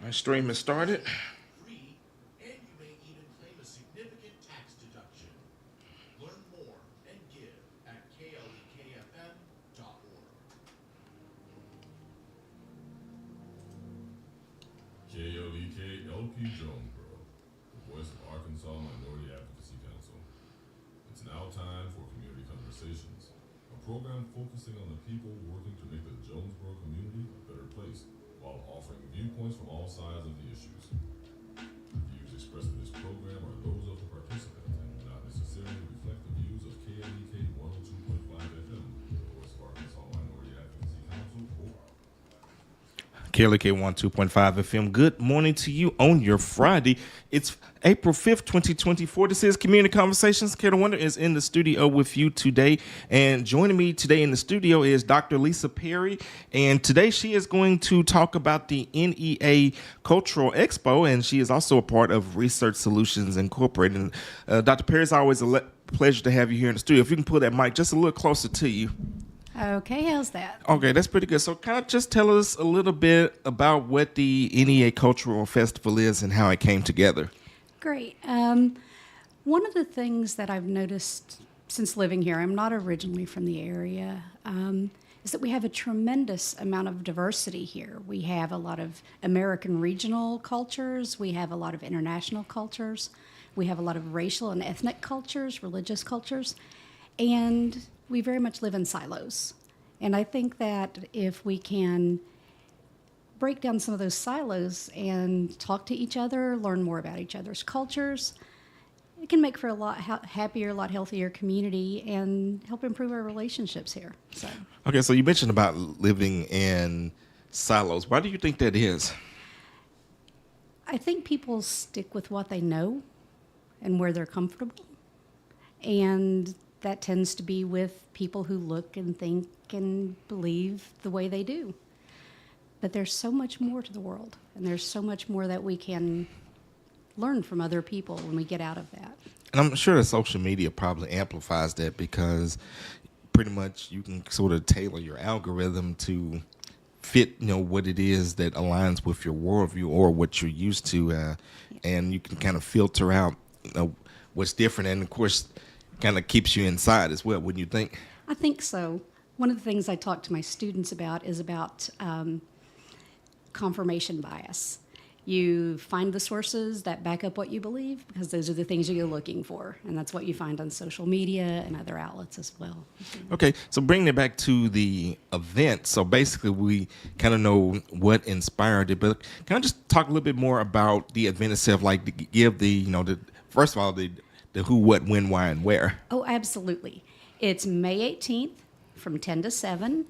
My stream has started. Free, and you may even claim a significant tax deduction. Learn more and give at klekfm.org. KLEK LP Jonesboro, the voice of Arkansas Minority Advocacy Council. It's now time for Community Conversations, a program focusing on the people working to make the Jonesboro community a better place, while offering viewpoints from all sides of the issues. The views expressed in this program are those of the participant and do not necessarily reflect the views of KLEK 102.5 FM, the voice of Arkansas Minority Advocacy Council, or KLK 102.5 FM. Good morning to you on your Friday. It's April 5th, 2024. This is Community Conversations. Kara Wonder is in the studio with you today. And joining me today in the studio is Dr. Lisa Perry. And today she is going to talk about the NEA Cultural Expo. And she is also a part of Research Solutions Incorporated. Dr. Perry, it's always a pleasure to have you here in the studio. If you can pull that mic just a little closer to you. Okay, how's that? Okay, that's pretty good. So kind of just tell us a little bit about what the NEA Cultural Festival is and how it came together. Great. One of the things that I've noticed since living here, I'm not originally from the area, is that we have a tremendous amount of diversity here. We have a lot of American regional cultures. We have a lot of international cultures. We have a lot of racial and ethnic cultures, religious cultures. And we very much live in silos. And I think that if we can break down some of those silos and talk to each other, learn more about each other's cultures, it can make for a lot happier, a lot healthier community and help improve our relationships here. Okay, so you mentioned about living in silos. Why do you think that is? I think people stick with what they know and where they're comfortable. And that tends to be with people who look and think and believe the way they do. But there's so much more to the world, and there's so much more that we can learn from other people when we get out of that. And I'm sure that social media probably amplifies that because pretty much you can sort of tailor your algorithm to fit, what it is that aligns with your worldview or what you're used to, and you can kind of filter out, what's different, and of course, kind of keeps you inside as well, wouldn't you think? I think so. One of the things I talk to my students about is about confirmation bias. You find the sources that back up what you believe because those are the things you're looking for, and that's what you find on social media and other outlets as well. Okay, so bringing it back to the event. So basically, we kind of know what inspired it, but can I just talk a little bit more about the event itself? Like, to give the first of all, the who, what, when, why, and where. Oh, absolutely. It's May 18th from 10 to 7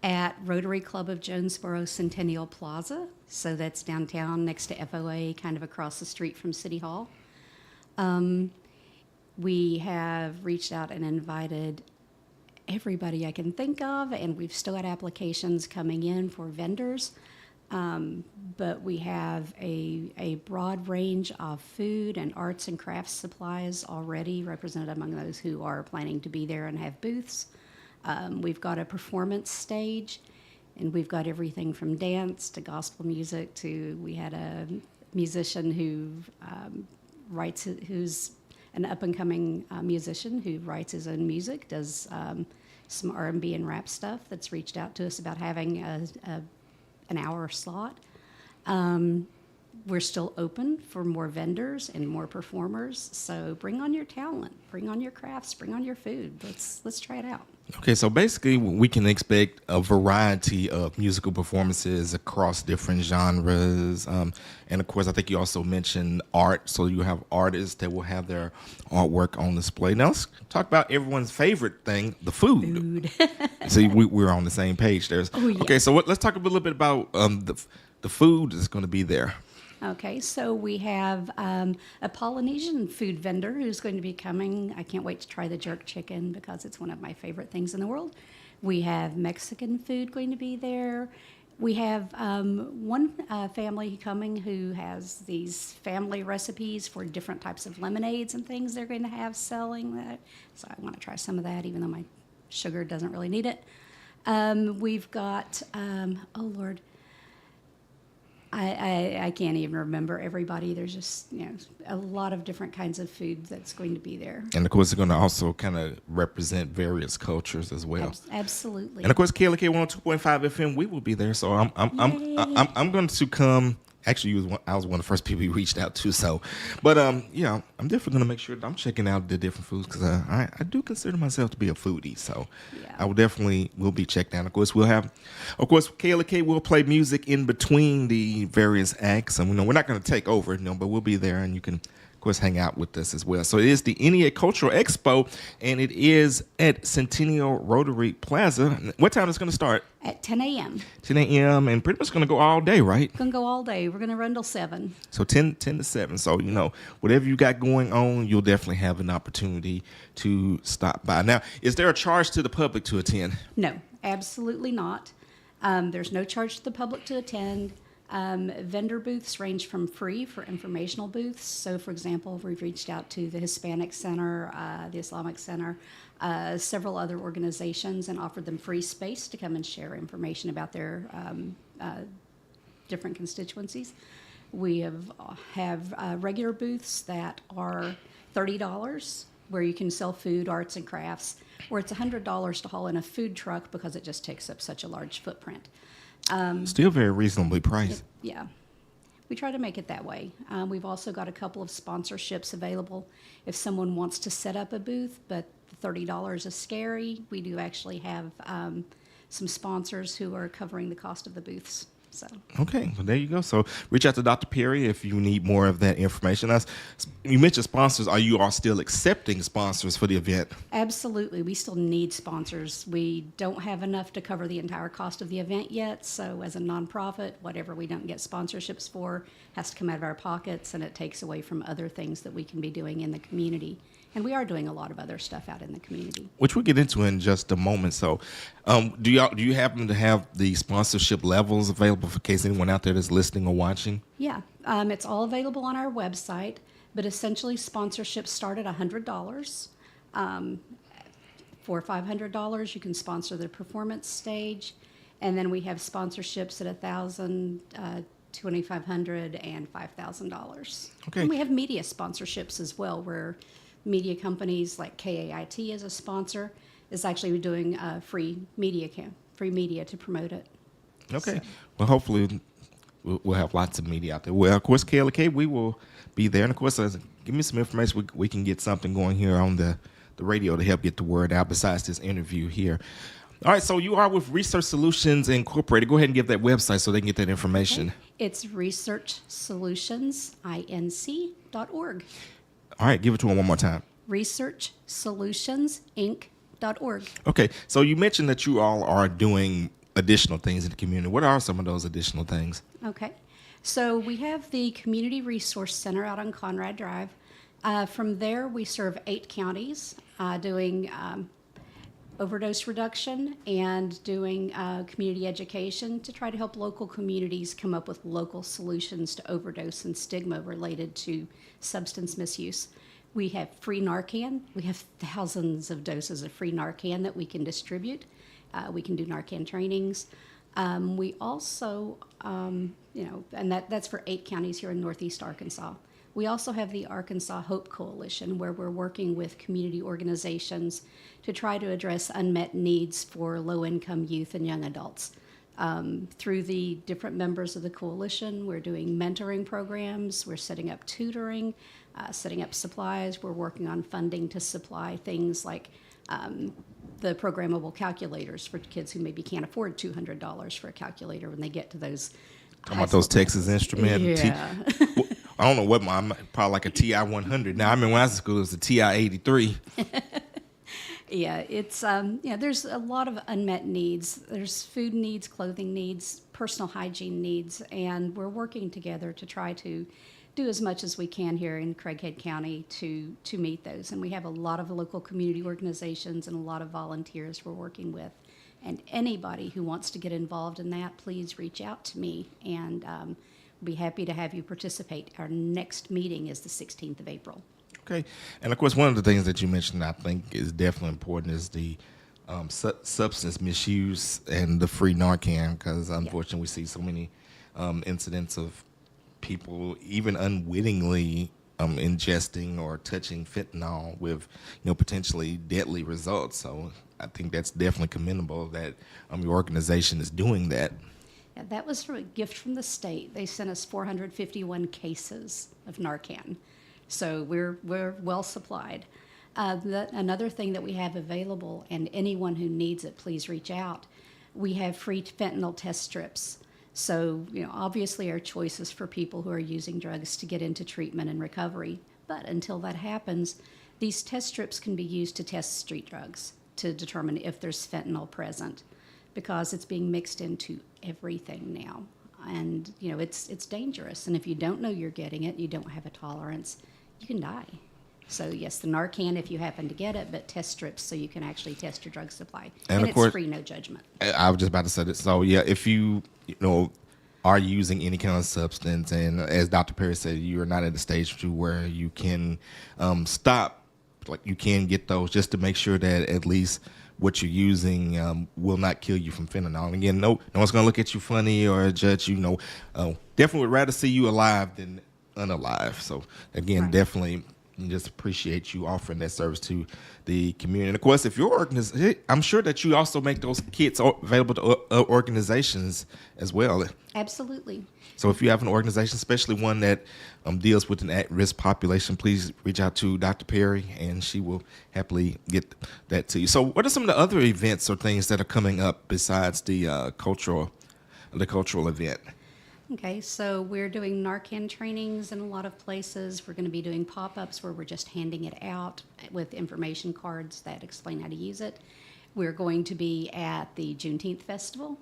at Rotary Club of Jonesboro Centennial Plaza. So that's downtown next to FOA, kind of across the street from City Hall. We have reached out and invited everybody I can think of, and we've still got applications coming in for vendors. But we have a broad range of food and arts and crafts supplies already represented among those who are planning to be there and have booths. We've got a performance stage, and we've got everything from dance to gospel music to, we had a musician who's an up-and-coming musician who writes his own music, does some R&B and rap stuff, that's reached out to us about having an hour slot. We're still open for more vendors and more performers. So bring on your talent, bring on your crafts, bring on your food. Let's try it out. Okay, so basically we can expect a variety of musical performances across different genres. And of course, I think you also mentioned art. So you have artists that will have their artwork on display. Now let's talk about everyone's favorite thing, the food. See, we're on the same page there. Oh, yeah. Okay, so let's talk a little bit about the food that's going to be there. Okay, so we have a Polynesian food vendor who's going to be coming. I can't wait to try the jerk chicken because it's one of my favorite things in the world. We have Mexican food going to be there. We have one family coming who has these family recipes for different types of lemonades and things they're going to have selling that. So I want to try some of that, even though my sugar doesn't really need it. We've got, oh Lord, I can't even remember everybody. There's just, a lot of different kinds of food that's going to be there. And of course, it's going to also kind of represent various cultures as well. Absolutely. And of course, KLK 102.5 FM, we will be there. So I'm going to come. Actually, I was one of the first people you reached out to. So, but yeah, I'm definitely going to make sure that I'm checking out the different foods because I do consider myself to be a foodie. So, Yeah. I will be checked out. Of course, KLK will play music in between the various acts, and we're not going to take over, but we'll be there, and you can, of course, hang out with us as well. So it is the NEA Cultural Expo, and it is at Centennial Rotary Plaza. What time is it going to start? At 10 a.m. 10 a.m. and pretty much going to go all day, right? Going to go all day. We're going to run till 7. So 10 to 7. So, whatever you got going on, you'll definitely have an opportunity to stop by. Now, is there a charge to the public to attend? No, absolutely not. There's no charge to the public to attend. Vendor booths range from free for informational booths. So, for example, we've reached out to the Hispanic Center, the Islamic Center, several other organizations, and offered them free space to come and share information about their different constituencies. We have regular booths that are $30, where you can sell food, arts, and crafts, where it's $100 to haul in a food truck because it just takes up such a large footprint. Still very reasonably priced. Yeah, we try to make it that way. We've also got a couple of sponsorships available if someone wants to set up a booth, but the $30 is scary. We do actually have some sponsors who are covering the cost of the booths. So. Okay, well, there you go. So reach out to Dr. Perry if you need more of that information. You mentioned sponsors. Are you all still accepting sponsors for the event? Absolutely. We still need sponsors. We don't have enough to cover the entire cost of the event yet. So as a nonprofit, whatever we don't get sponsorships for has to come out of our pockets, and it takes away from other things that we can be doing in the community. And we are doing a lot of other stuff out in the community. Which we'll get into in just a moment. So do you happen to have the sponsorship levels available for case anyone out there that's listening or watching? Yeah, it's all available on our website, but essentially sponsorships start at $100. For $500, you can sponsor the performance stage, and then we have sponsorships at $1,000, $2,500, and $5,000. Okay. And we have media sponsorships as well, where media companies like KAIT as a sponsor is actually doing free media to promote it. Okay. Well, hopefully we'll have lots of media out there. Well, of course, KLK, we will be there. And, of course, give me some information. We can get something going here on the radio to help get the word out besides this interview here. All right, so you are with Research Solutions Incorporated. Go ahead and give that website so they can get that information. Okay. It's researchsolutionsinc.org. All right, give it to them one more time. researchsolutionsinc.org. Okay, so you mentioned that you all are doing additional things in the community. What are some of those additional things? Okay, so we have the Community Resource Center out on Conrad Drive. From there, we serve 8 counties doing overdose reduction and doing community education to try to help local communities come up with local solutions to overdose and stigma related to substance misuse. We have free Narcan. We have thousands of doses of free Narcan that we can distribute. We can do Narcan trainings. We also, and that's for 8 counties here in Northeast Arkansas. We also have the Arkansas Hope Coalition, where we're working with community organizations to try to address unmet needs for low-income youth and young adults. Through the different members of the coalition, we're doing mentoring programs, we're setting up tutoring, setting up supplies. We're working on funding to supply things like the programmable calculators for kids who maybe can't afford $200 for a calculator when they get to those. Talking about those Texas Instruments. Yeah. I don't know what probably like a TI 100. Now, I mean, when I was in school, it was a TI 83. Yeah, it's there's a lot of unmet needs. There's food needs, clothing needs, personal hygiene needs, and we're working together to try to do as much as we can here in Craighead County to meet those. And we have a lot of local community organizations and a lot of volunteers we're working with. And anybody who wants to get involved in that, please reach out to me, and we'll be happy to have you participate. Our next meeting is the 16th of April. Okay. And, of course, one of the things that you mentioned I think is definitely important is the substance misuse and the free Narcan, because unfortunately we see so many incidents of people even unwittingly ingesting or touching fentanyl with, potentially deadly results. So I think that's definitely commendable that your organization is doing that. Yeah, that was from a gift from the state. They sent us 451 cases of Narcan, so we're well supplied. Another thing that we have available, and anyone who needs it, please reach out. We have free fentanyl test strips. So, obviously our choice is for people who are using drugs to get into treatment and recovery. But until that happens, these test strips can be used to test street drugs to determine if there's fentanyl present, because it's being mixed into everything now. And, it's dangerous. And if you don't know you're getting it, you don't have a tolerance, you can die. So, yes, the Narcan if you happen to get it, but test strips so you can actually test your drug supply. And of it's course, free, no judgment. I was just about to say this. So, yeah, if you are using any kind of substance, and as Dr. Perry said, you are not at the stage to where you can stop, like you can get those, just to make sure that at least what you're using will not kill you from fentanyl. And again, no one's going to look at you funny or judge you. Definitely would rather see you alive than unalive. So, again, Right. Definitely just appreciate you offering that service to the community. And of course, if your organization, I'm sure that you also make those kits available to organizations as well. Absolutely. So if you have an organization, especially one that deals with an at-risk population, please reach out to Dr. Perry, and she will happily get that to you. So what are some of the other events or things that are coming up besides the cultural event? Okay, so we're doing Narcan trainings in a lot of places. We're going to be doing pop-ups where we're just handing it out with information cards that explain how to use it. We're going to be at the Juneteenth Festival.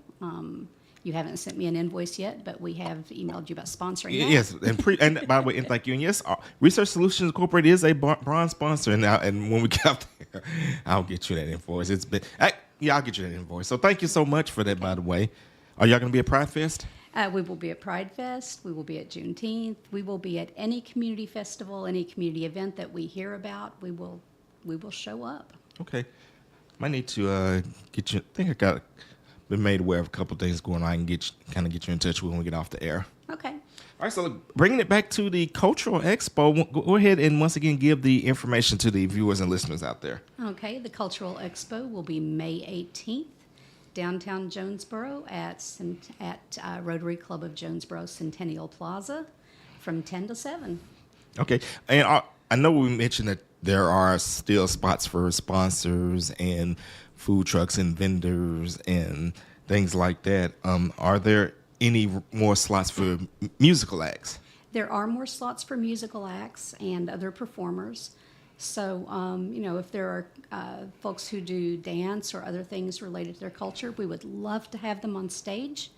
You haven't sent me an invoice yet, but we have emailed you about sponsoring that. Yes, and by the way, and thank you. And yes, Research Solutions Incorporated is a bronze sponsor, and when we get out there, I'll get you that invoice. I'll get you that invoice. So thank you so much for that. By the way, are y'all going to be at Pride Fest? We will be at Pride Fest. We will be at Juneteenth. We will be at any community festival, any community event that we hear about. We will show up. Okay, might need to get you. I think I been made aware of a couple things going on. I can get you in touch with when we get off the air. Okay. All right, so bringing it back to the Cultural Expo, go ahead and once again give the information to the viewers and listeners out there. Okay, the Cultural Expo will be May 18th, downtown Jonesboro at Rotary Club of Jonesboro Centennial Plaza from 10 to 7. Okay, and I know we mentioned that there are still spots for sponsors and food trucks and vendors and things like that. Are there any more slots for musical acts? There are more slots for musical acts and other performers. So, if there are folks who do dance or other things related to their culture, we would love to have them on stage.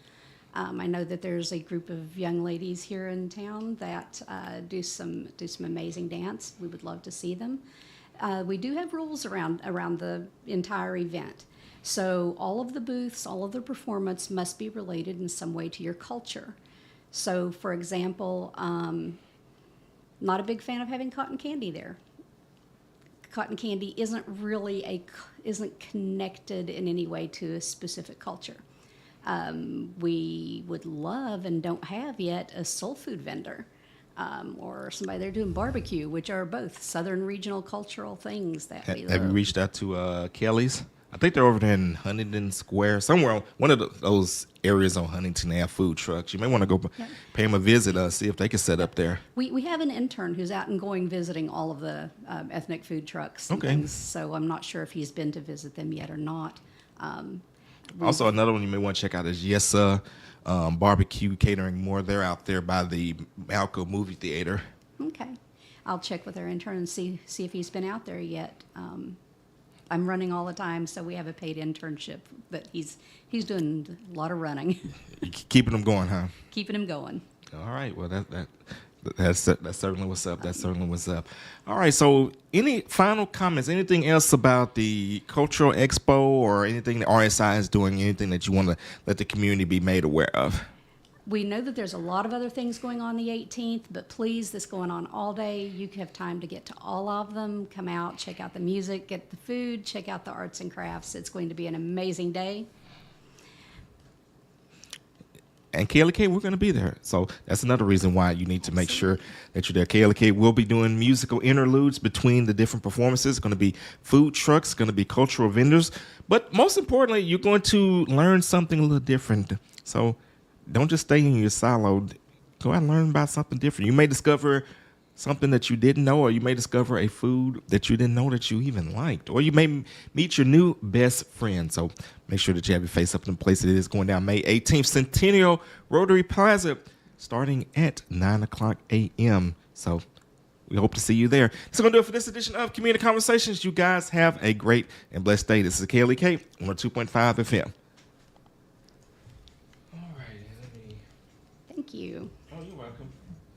I know that there's a group of young ladies here in town that do some amazing dance. We would love to see them. We do have rules around the entire event. So all of the booths, all of the performance must be related in some way to your culture. So, for example, not a big fan of having cotton candy there. Cotton candy isn't connected in any way to a specific culture. We would love and don't have yet a soul food vendor. Or somebody there doing barbecue, which are both Southern regional cultural things that we love. Have you reached out to Kelly's? I think they're over there in Huntington Square, somewhere one of those areas on Huntington. They have food trucks. You may want to go pay them a visit, see if they can set up there. We have an intern who's out and going visiting all of the ethnic food trucks and things, so I'm not sure if he's been to visit them yet or not. Also, another one you may want to check out is Yessa Barbecue Catering. More, they're out there by the Malco Movie Theater. Okay. I'll check with our intern and see if he's been out there yet. I'm running all the time, so we have a paid internship, but he's doing a lot of running. You keeping them going, huh? Keeping him going. All right. Well, that's certainly what's up. That's certainly what's up. All right. So, any final comments? Anything else about the Cultural Expo or anything that RSI is doing? Anything that you want to let the community be made aware of? We know that there's a lot of other things going on the 18th, but please, this going on all day. You have time to get to all of them. Come out, check out the music, get the food, check out the arts and crafts. It's going to be an amazing day. And KLK, we're going to be there. So that's another reason why you need to make sure that you're there. KLK will be doing musical interludes between the different performances. Going to be food trucks, going to be cultural vendors. But most importantly, you're going to learn something a little different. So don't just stay in your silo. Go out and learn about something different. You may discover something that you didn't know, or you may discover a food that you didn't know that you even liked, or you may meet your new best friend. So make sure that you have your face up in the place. It is going down May 18th, Centennial Rotary Plaza, starting at 9 o'clock a.m. So we hope to see you there. That's going to do it for this edition of Community Conversations. You guys have a great and blessed day. This is KLEK on 2.5 FM. Thank you.